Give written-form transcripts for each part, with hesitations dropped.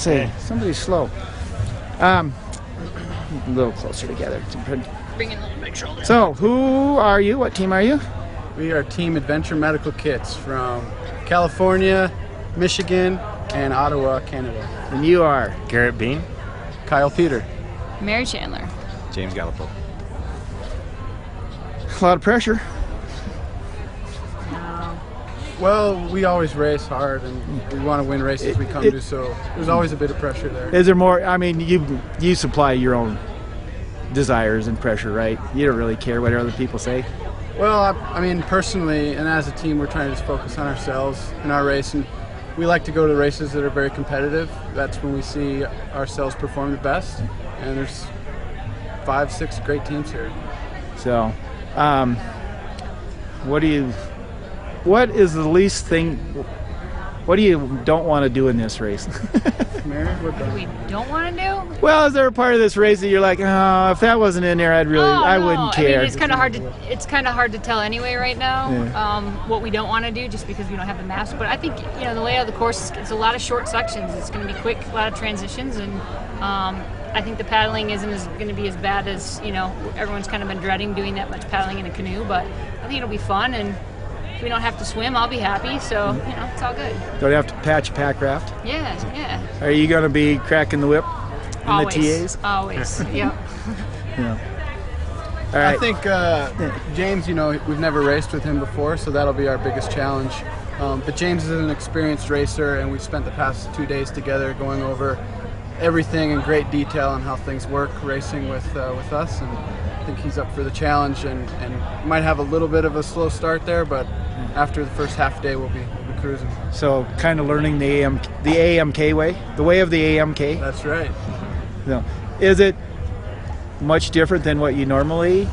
say, somebody's slow. A little closer together. Bring in a little big shoulder. So, who are you? What team are you? We are Team Adventure Medical Kits from California, Michigan, and Ottawa, Canada. And you are? Garrett Bean. Kyle Peter. Mary Chandler. James Gallipo. A lot of pressure. Well, we always race hard, and we want to win races we come to, so there's always a bit of pressure there. Is there more? I mean, you supply your own desires and pressure, right? You don't really care what other people say. Well, I mean, personally, and as a team, we're trying to just focus on ourselves in our race, and we like to go to races that are very competitive. That's when we see ourselves perform the best, and there's 5, 6 great teams here. So, what is the least thing? What do you don't want to do in this race? Mary, what We don't want to do? Well, is there a part of this race that you're like, oh, if that wasn't in there, I wouldn't care. I mean, it's kind of hard to tell anyway right now. What we don't want to do, just because we don't have the maps. But I think the layout of the course it's a lot of short sections. It's going to be quick, a lot of transitions, and I think the paddling isn't going to be as bad as everyone's kind of been dreading doing that much paddling in a canoe. But I think it'll be fun, and if we don't have to swim, I'll be happy. So it's all good. Don't have to patch a pack raft. Yeah. Are you going to be cracking the whip in Always. the TAs? Always. Yeah. Yeah. All right. I think James, we've never raced with him before, so that'll be our biggest challenge. But James is an experienced racer, and we've spent the past 2 days together going over everything in great detail on how things work racing with us. And I think he's up for the challenge, and might have a little bit of a slow start there, but after the first half day, we'll be cruising. So kind of learning the AMK way, the way of the AMK. That's right. No. Is it much different than what you normally?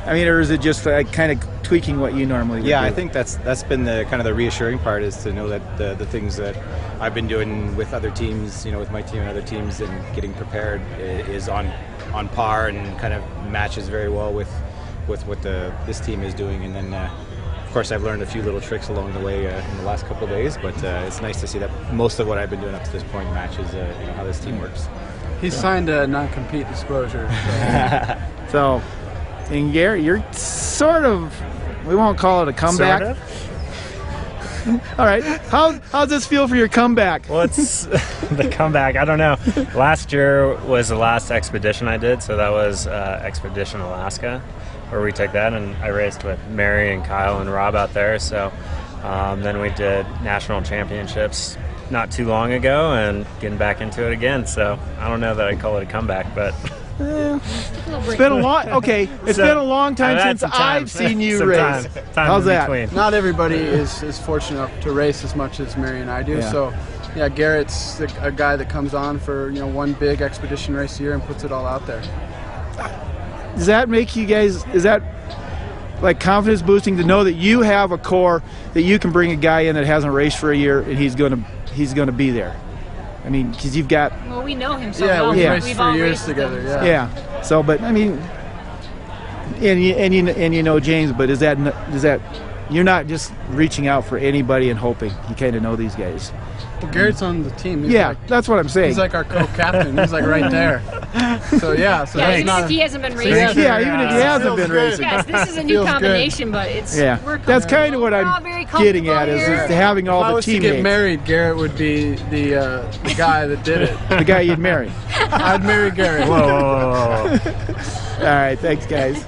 I mean, or is it just like kind of tweaking what you normally would do? I think that's been the kind of the reassuring part, is to know that the things that I've been doing with other teams, with my team and other teams, and getting prepared is on par and kind of matches very well with what this team is doing. And then of course I've learned a few little tricks along the way in the last couple of days, but it's nice to see that most of what I've been doing up to this point matches how this team works. He's signed a non-compete disclosure. So, and Gary, you're sort of, we won't call it a comeback. Sort of? All right. How's this feel for your comeback? Well, it's the comeback. I don't know. Last year was the last expedition I did, so that was Expedition Alaska, where we took that, and I raced with Mary and Kyle and Rob out there. So then we did national championships not too long ago, and getting back into it again. So I don't know that I'd call it a comeback, but it's been a long. Okay, it's been a long time since I've seen you race. How's that? Not everybody is fortunate enough to race as much as Mary and I do. Yeah. So, Garrett's a guy that comes on for one big expedition race a year and puts it all out there. Does that make you guys? Is that like confidence boosting to know that you have a core that you can bring a guy in that hasn't raced for a year and he's going to be there? I mean, because you've got. Well, we know him so yeah, well. we've raced We've for all years raced together. with Yeah. Yeah. So, but I mean, and you know James, but is that you're not just reaching out for anybody and hoping? You kind of know these guys. Well, Garrett's on the team. He's That's what I'm saying. He's like our co-captain. He's like right there. So that's even not if he hasn't been racing. even if he hasn't been racing. Yes, this is a new Feels good. combination, but it's That's kind of what I'm getting at is having all if I the was to teammates. get married, Garrett would be the guy that did it. The guy you'd marry. I'd marry Garrett. whoa. All right, thanks guys.